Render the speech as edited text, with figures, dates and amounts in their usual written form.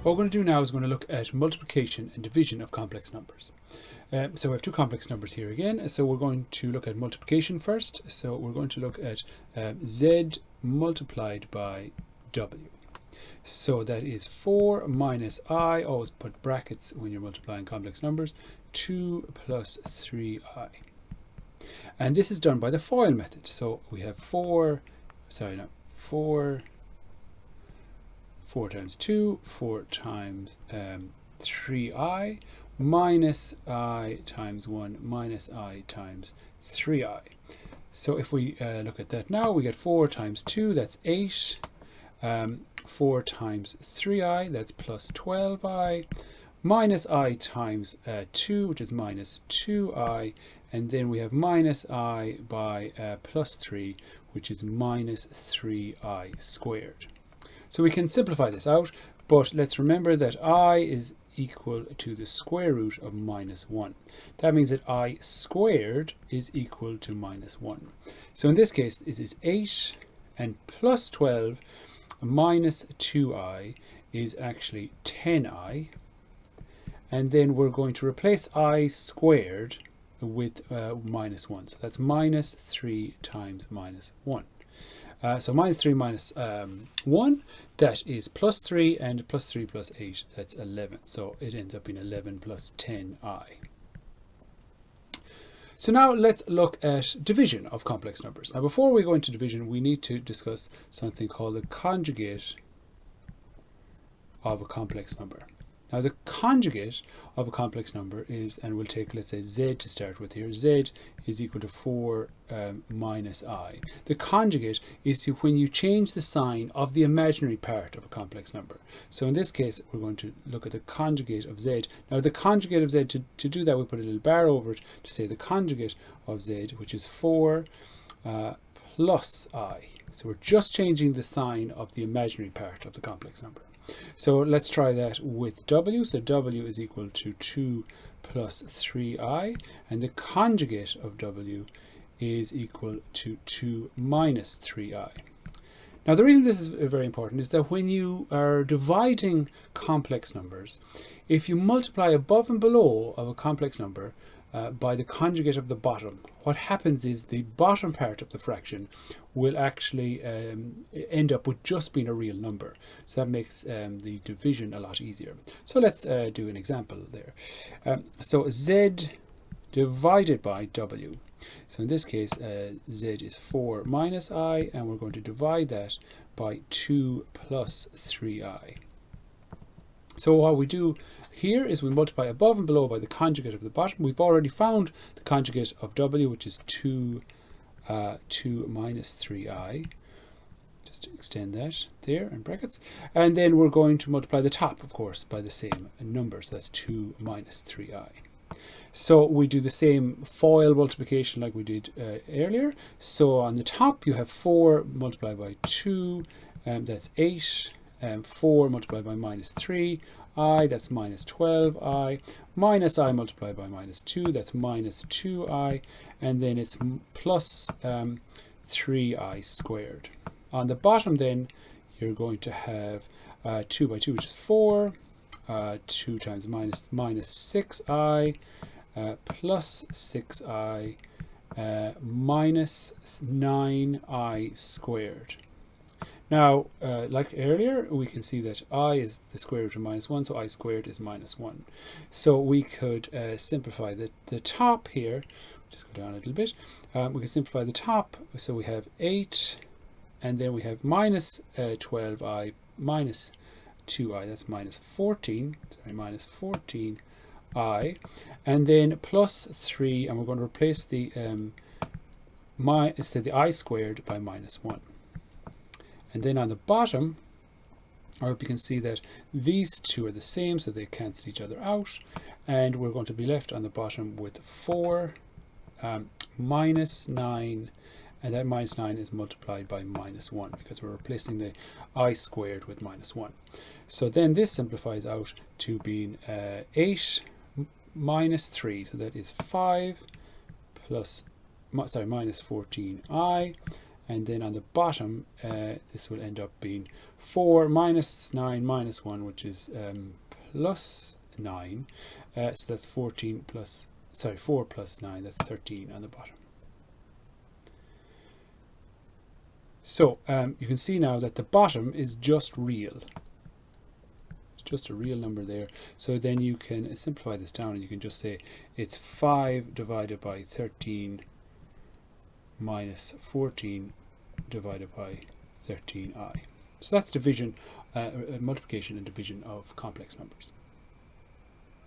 What we're going to do now is going to look at multiplication and division of complex numbers. So we have two complex numbers here again. So we're going to look at multiplication first. So we're going to look at z multiplied by w. So that is 4 minus I, always put brackets when you're multiplying complex numbers, 2 plus 3i. And this is done by the FOIL method. So we have 4 times 2, 4 times 3i, minus I times 1, minus I times 3i. So if we look at that now, we get 4 times 2, that's 8. 4 times 3i, that's plus 12i, minus I times 2, which is minus 2i, and then we have minus I by plus 3, which is minus 3i squared. So we can simplify this out, but let's remember that I is equal to the square root of minus 1. That means that I squared is equal to minus 1. So in this case, it is 8, and plus 12 minus 2i is actually 10i. And then we're going to replace I squared with minus 1. So that's minus 3 times minus 1. So minus 3 minus 1, that is plus 3, and plus 3 plus 8, that's 11. So it ends up being 11 plus 10i. So now let's look at division of complex numbers. Now before we go into division, we need to discuss something called the conjugate of a complex number. Now the conjugate of a complex number is, and we'll take, let's say, z to start with here. Z is equal to 4 minus I. The conjugate is when you change the sign of the imaginary part of a complex number. So in this case, we're going to look at the conjugate of z. Now the conjugate of z, to do that, we put a little bar over it to say the conjugate of z, which is 4 plus I. So we're just changing the sign of the imaginary part of the complex number. So let's try that with w. So w is equal to 2 plus 3i, and the conjugate of w is equal to 2 minus 3i. Now the reason this is very important is that when you are dividing complex numbers, if you multiply above and below of a complex number by the conjugate of the bottom, what happens is the bottom part of the fraction will actually end up with just being a real number. So that makes the division a lot easier. So let's do an example there. So z divided by w. So in this case, z is 4 minus I, and we're going to divide that by 2 plus 3i. So what we do here is we multiply above and below by the conjugate of the bottom. We've already found the conjugate of w, which is 2 minus 3i. Just to extend that there in brackets. And then we're going to multiply the top, of course, by the same number. So that's 2 minus 3i. So we do the same FOIL multiplication like we did earlier. So on the top you have 4 multiplied by 2, that's 8. 4 multiplied by minus 3i, that's minus 12i, minus I multiplied by minus 2, that's minus 2i, and then it's plus 3i squared. On the bottom then, you're going to have 2 by 2, which is 4, 2 times minus 6i, plus 6i, minus 9i squared. Now, like earlier, we can see that I is the square root of minus 1, so I squared is minus 1. So we could simplify the top here. Just go down a little bit. We can simplify the top. So we have 8, and then we have minus 12i minus 2i. That's minus 14. Sorry, minus 14i. And then plus 3, and we're going to replace the instead the I squared by minus 1. And then on the bottom, I hope you can see that these two are the same, so they cancel each other out. And we're going to be left on the bottom with 4 minus 9, and that minus 9 is multiplied by minus 1 because we're replacing the I squared with minus 1. So then this simplifies out to being 8 minus 3, so that is 5 plus, sorry, minus 14i. And then on the bottom, this will end up being 4 minus 9 minus 1, which is plus 9. So that's 14 plus, sorry, 4 plus 9, that's 13 on the bottom. So you can see now that the bottom is just real. It's just a real number there. So then you can simplify this down and you can just say it's 5 divided by 13 minus 14 divided by 13i. So that's division, multiplication and division of complex numbers.